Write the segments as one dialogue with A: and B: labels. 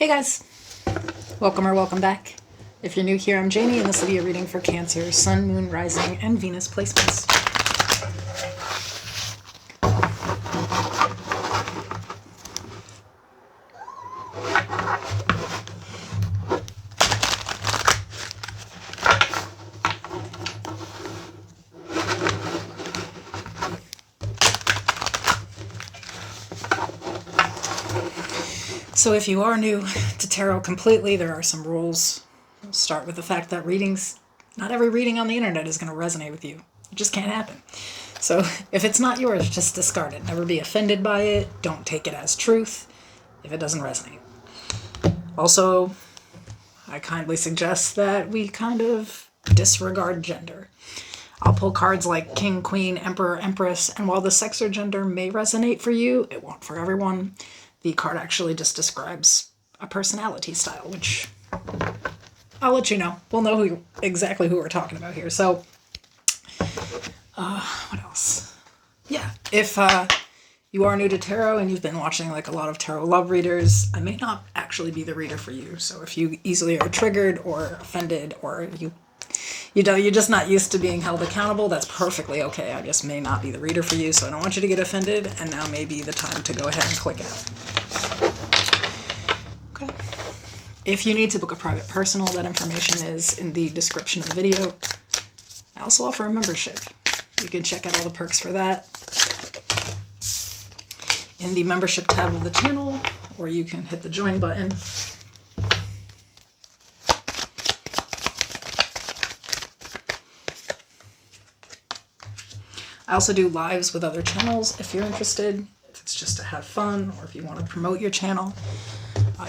A: Hey guys, welcome or welcome back. If you're new here, I'm Janie, and this will be a reading for Cancer, Sun, Moon, Rising, and Venus placements. So if you are new to tarot completely, there are some rules. We'll start with the fact that not every reading on the internet is going to resonate with you. It just can't happen. So if it's not yours, just discard it. Never be offended by it. Don't take it as truth if it doesn't resonate. Also, I kindly suggest that we kind of disregard gender. I'll pull cards like King, Queen, Emperor, Empress, and while the sex or gender may resonate for you, it won't for everyone. The card actually just describes a personality style, which I'll let you know. We'll know exactly who we're talking about here. So, what else? Yeah, if you are new to tarot and you've been watching like a lot of tarot love readers, I may not actually be the reader for you. So if you easily are triggered or offended, or you're just not used to being held accountable, that's perfectly okay. I just may not be the reader for you, so I don't want you to get offended, and now may be the time to go ahead and click out. Okay. If you need to book a private personal, that information is in the description of the video. I also offer a membership. You can check out all the perks for that in the membership tab of the channel, or you can hit the join button. I also do lives with other channels if you're interested, if it's just to have fun, or if you want to promote your channel,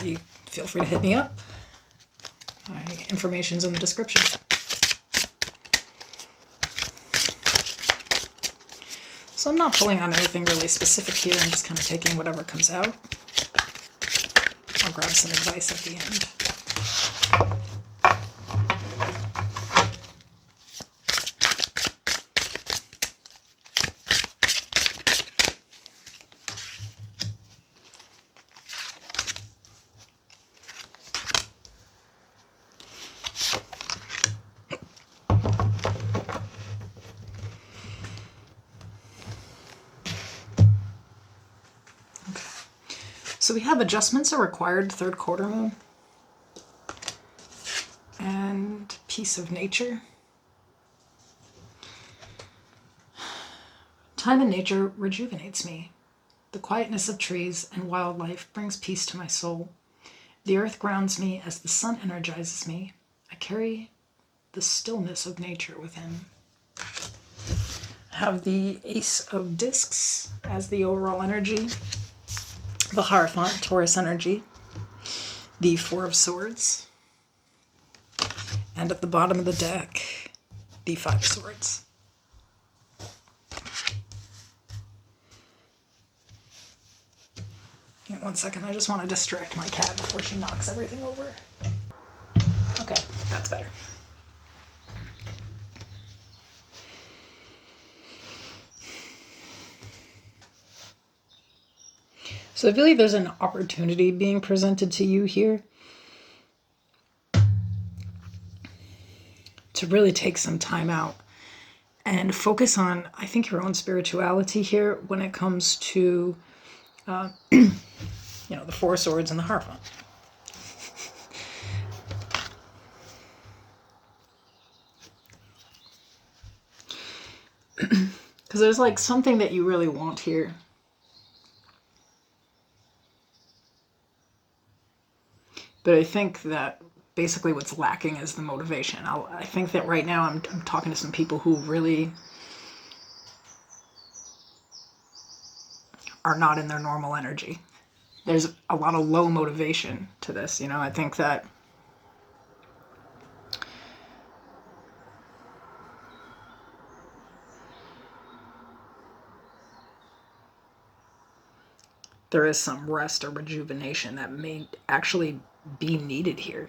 A: you feel free to hit me up. My information's in the description. So I'm not pulling on anything really specific here, I'm just kind of taking whatever comes out. I'll grab some advice at the end. So we have adjustments are required, third quarter moon, and peace of nature. Time in nature rejuvenates me. The quietness of trees and wildlife brings peace to my soul. The earth grounds me as the sun energizes me. I carry the stillness of nature within. I have the Ace of Discs as the overall energy. The Hierophant, Taurus energy, the Four of Swords, and at the bottom of the deck, the Five of Swords. Hang on 1 second, I just want to distract my cat before she knocks everything over. Okay, that's better. So I believe there's an opportunity being presented to you here to really take some time out and focus on, I think, your own spirituality here when it comes to, the Four Swords and the Hierophant. Because there's like something that you really want here. But I think that basically what's lacking is the motivation. I think that right now I'm talking to some people who really are not in their normal energy. There's a lot of low motivation to this, I think that there is some rest or rejuvenation that may actually be needed here.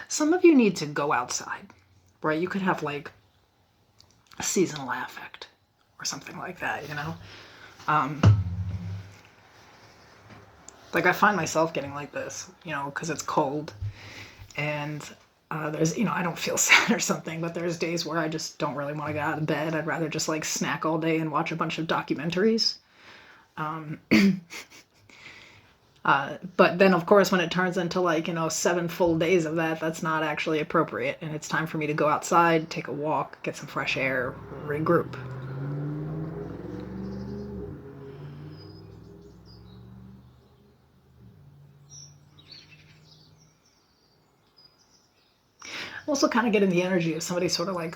A: Some of you need to go outside, right? You could have like seasonal affect or something like that, Like I find myself getting like this, because it's cold and there's, I don't feel sad or something, but there's days where I just don't really want to get out of bed. I'd rather just like snack all day and watch a bunch of documentaries. But then, of course, when it turns into like, 7 full days of that, that's not actually appropriate. And it's time for me to go outside, take a walk, get some fresh air, regroup. I'm also kind of getting the energy of somebody sort of like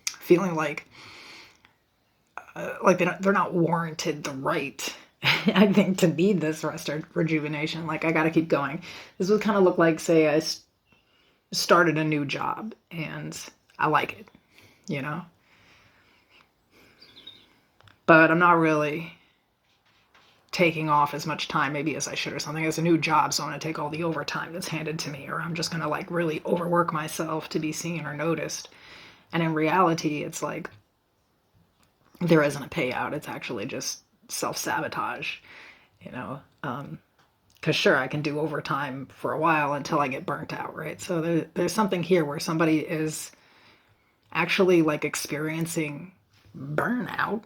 A: feeling like they're not warranted the right, I think, to need this rest or rejuvenation. Like, I got to keep going. This would kind of look like, say, I started a new job and I like it, but I'm not really taking off as much time maybe as I should or something. It's a new job, so I'm going to take all the overtime that's handed to me, or I'm just going to like really overwork myself to be seen or noticed. And in reality, it's like there isn't a payout. It's actually just self-sabotage, because sure, I can do overtime for a while until I get burnt out, right? So there's something here where somebody is actually like experiencing burnout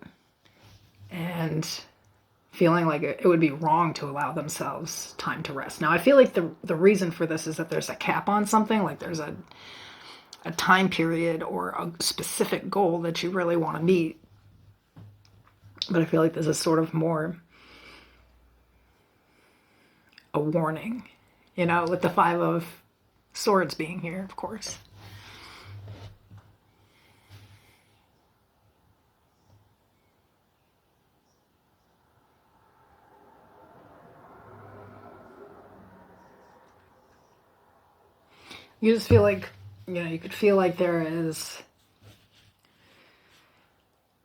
A: and feeling like it would be wrong to allow themselves time to rest. Now, I feel like the reason for this is that there's a cap on something, like there's a time period or a specific goal that you really want to meet. But I feel like this is sort of more a warning, with the 5 of Swords being here, of course. You just feel like, you could feel like there is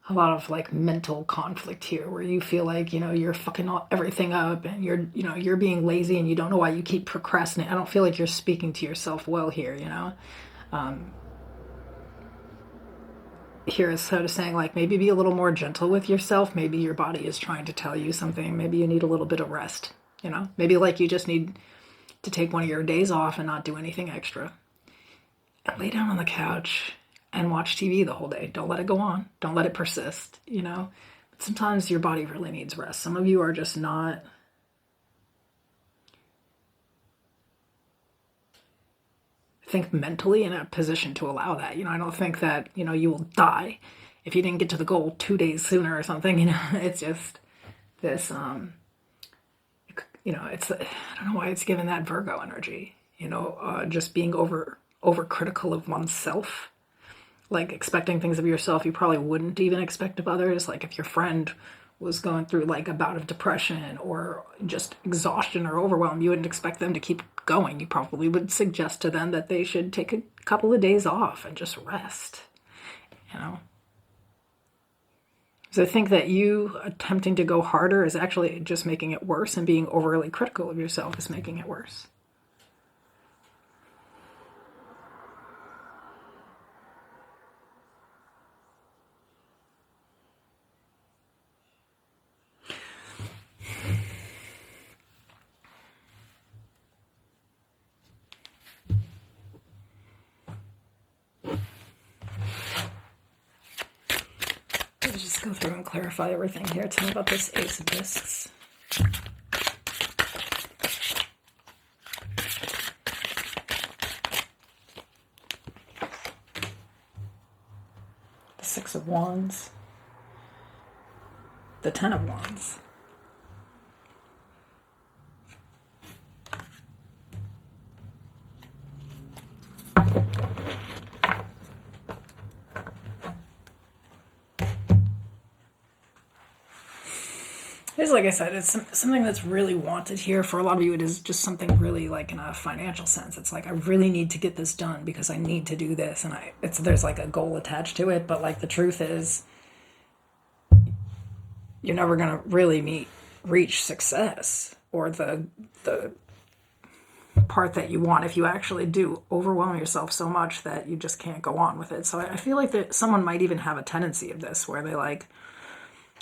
A: a lot of like mental conflict here where you feel like, you're fucking everything up and you're being lazy and you don't know why you keep procrastinating. I don't feel like you're speaking to yourself well here, Here is sort of saying like maybe be a little more gentle with yourself. Maybe your body is trying to tell you something. Maybe you need a little bit of rest, Maybe like you just need to take one of your days off and not do anything extra. And lay down on the couch and watch TV the whole day. Don't let it go on. Don't let it persist, But sometimes your body really needs rest. Some of you are just not, I think, mentally in a position to allow that. I don't think that, you will die if you didn't get to the goal 2 days sooner or something, It's just this, it's, I don't know why it's given that Virgo energy, just being overcritical of oneself, like expecting things of yourself you probably wouldn't even expect of others. Like if your friend was going through like a bout of depression or just exhaustion or overwhelm, you wouldn't expect them to keep going. You probably would suggest to them that they should take a couple of days off and just rest, So I think that you attempting to go harder is actually just making it worse, and being overly critical of yourself is making it worse. Let's just go through and clarify everything here. Tell me about this Ace of Discs. The Six of Wands. The Ten of Wands. It's like I said, it's something that's really wanted here. For a lot of you, it is just something really like in a financial sense. It's like, I really need to get this done because I need to do this. And there's like a goal attached to it. But like the truth is, you're never going to really reach success or the part that you want if you actually do overwhelm yourself so much that you just can't go on with it. So I feel like that someone might even have a tendency of this where they like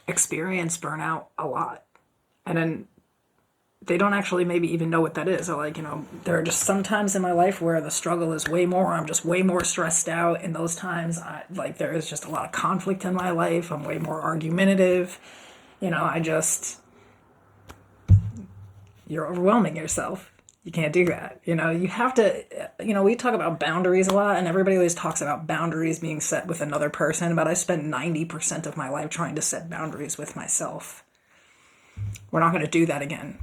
A: experience burnout a lot. And then they don't actually maybe even know what that is. Or like, there are just some times in my life where the struggle is way more. I'm just way more stressed out. In those times, there is just a lot of conflict in my life. I'm way more argumentative. You're overwhelming yourself. You can't do that. You have to, we talk about boundaries a lot, and everybody always talks about boundaries being set with another person, but I spend 90% of my life trying to set boundaries with myself. We're not going to do that again.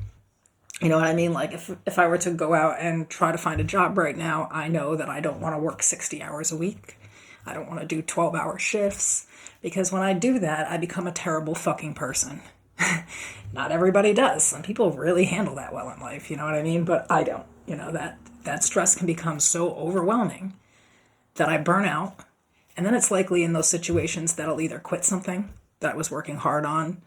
A: You know what I mean? Like if I were to go out and try to find a job right now, I know that I don't want to work 60 hours a week. I don't want to do 12-hour shifts, because when I do that, I become a terrible fucking person. Not everybody does. Some people really handle that well in life, you know what I mean? But I don't. That stress can become so overwhelming that I burn out. And then it's likely in those situations that I'll either quit something that I was working hard on,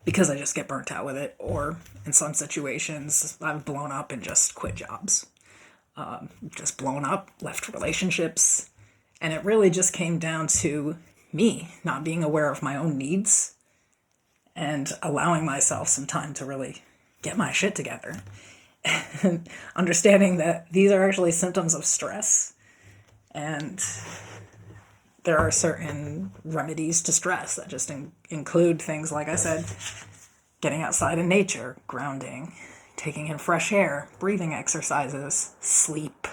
A: because I just get burnt out with it, or in some situations I've blown up and just quit jobs. Just blown up, left relationships, and it really just came down to me not being aware of my own needs and allowing myself some time to really get my shit together. And understanding that these are actually symptoms of stress, and there are certain remedies to stress that just include things, like I said, getting outside in nature, grounding, taking in fresh air, breathing exercises, sleep.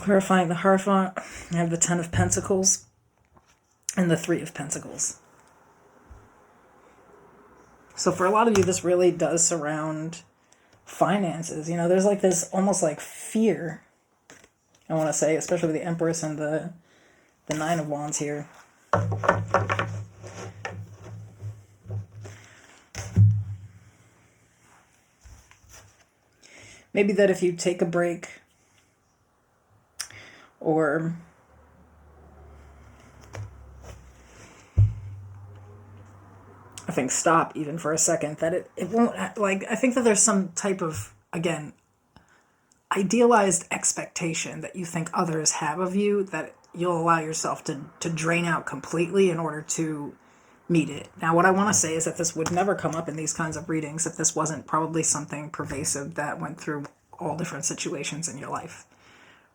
A: Clarifying the Hierophant, I have the 10 of Pentacles and the 3 of Pentacles. So for a lot of you, this really does surround finances. There's like this almost like fear, I want to say, especially with the Empress and the 9 of Wands here. Maybe that if you take a break, or I think stop even for a second, that it won't, I think that there's some type of, again, idealized expectation that you think others have of you that you'll allow yourself to drain out completely in order to meet it. Now, what I want to say is that this would never come up in these kinds of readings if this wasn't probably something pervasive that went through all different situations in your life,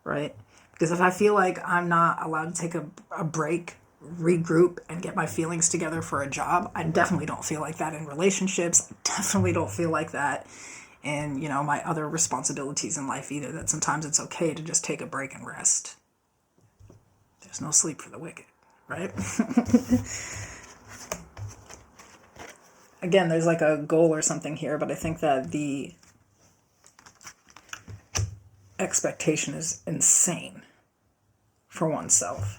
A: right? Because if I feel like I'm not allowed to take a break, regroup, and get my feelings together for a job, I definitely don't feel like that in relationships. I definitely don't feel like that in, my other responsibilities in life either, that sometimes it's okay to just take a break and rest. There's no sleep for the wicked, right? Again, there's like a goal or something here, but I think that the expectation is insane for oneself.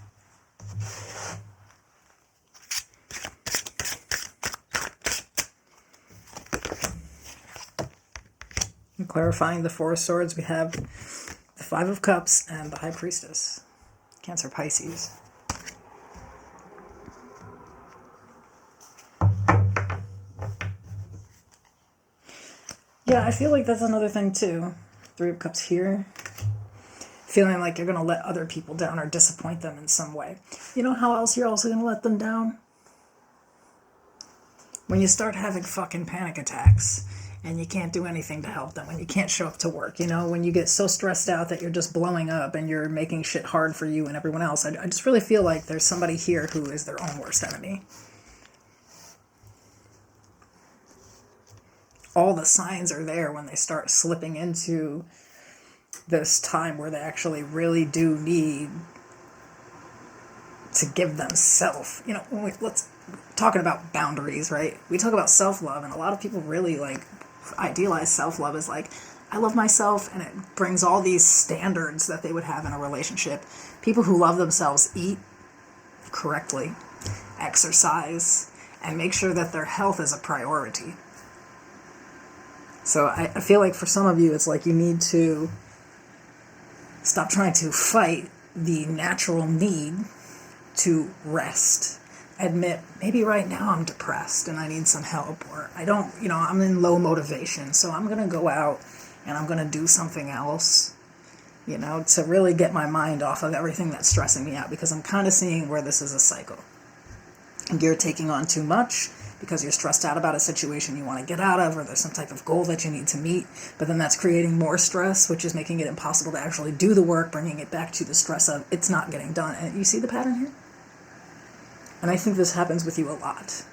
A: And clarifying the 4 of Swords, we have the 5 of Cups and the High Priestess, Cancer, Pisces. Yeah, I feel like that's another thing too. 3 of Cups here. Feeling like you're going to let other people down or disappoint them in some way. You know how else you're also going to let them down? When you start having fucking panic attacks and you can't do anything to help them, when you can't show up to work, when you get so stressed out that you're just blowing up and you're making shit hard for you and everyone else. I just really feel like there's somebody here who is their own worst enemy. All the signs are there when they start slipping into this time where they actually really do need to give themselves, let's talking about boundaries, right? We talk about self-love, and a lot of people really idealize self-love as I love myself, and it brings all these standards that they would have in a relationship. People who love themselves eat correctly, exercise, and make sure that their health is a priority. So I feel like for some of you, it's like you need to stop trying to fight the natural need to rest. Admit, maybe right now I'm depressed and I need some help, or I'm in low motivation, so I'm going to go out and I'm going to do something else, to really get my mind off of everything that's stressing me out, because I'm kind of seeing where this is a cycle. You're taking on too much because you're stressed out about a situation you want to get out of, or there's some type of goal that you need to meet, but then that's creating more stress, which is making it impossible to actually do the work, bringing it back to the stress of it's not getting done. And you see the pattern here? And I think this happens with you a lot.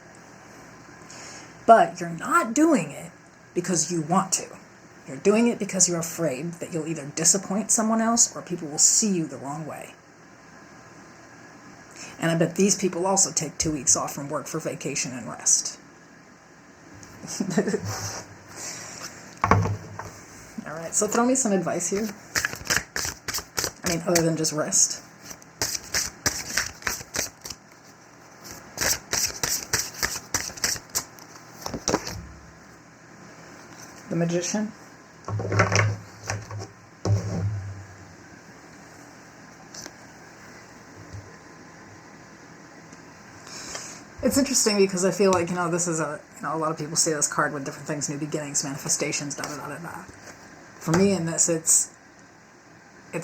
A: But you're not doing it because you want to. You're doing it because you're afraid that you'll either disappoint someone else or people will see you the wrong way. And I bet these people also take 2 weeks off from work for vacation and rest. All right, so throw me some advice here. I mean, other than just rest. The Magician. It's interesting because I feel like, this is a lot of people say this card with different things, new beginnings, manifestations, da-da-da-da-da. For me in this, it's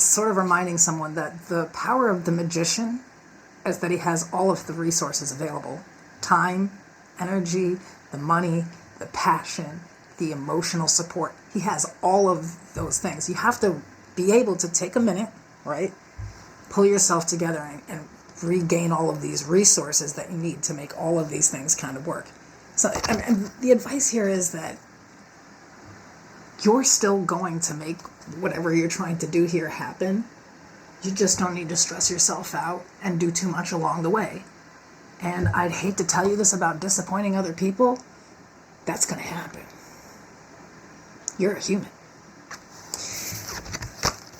A: sort of reminding someone that the power of the magician is that he has all of the resources available. Time, energy, the money, the passion, the emotional support. He has all of those things. You have to be able to take a minute, right? Pull yourself together and regain all of these resources that you need to make all of these things kind of work. So, and the advice here is that you're still going to make whatever you're trying to do here happen. You just don't need to stress yourself out and do too much along the way. And I'd hate to tell you this about disappointing other people. That's going to happen. You're a human.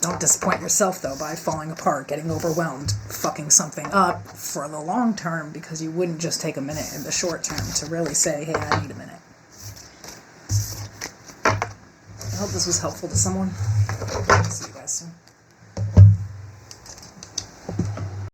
A: Don't disappoint yourself, though, by falling apart, getting overwhelmed, fucking something up for the long term, because you wouldn't just take a minute in the short term to really say, hey, I need a minute. I hope this was helpful to someone.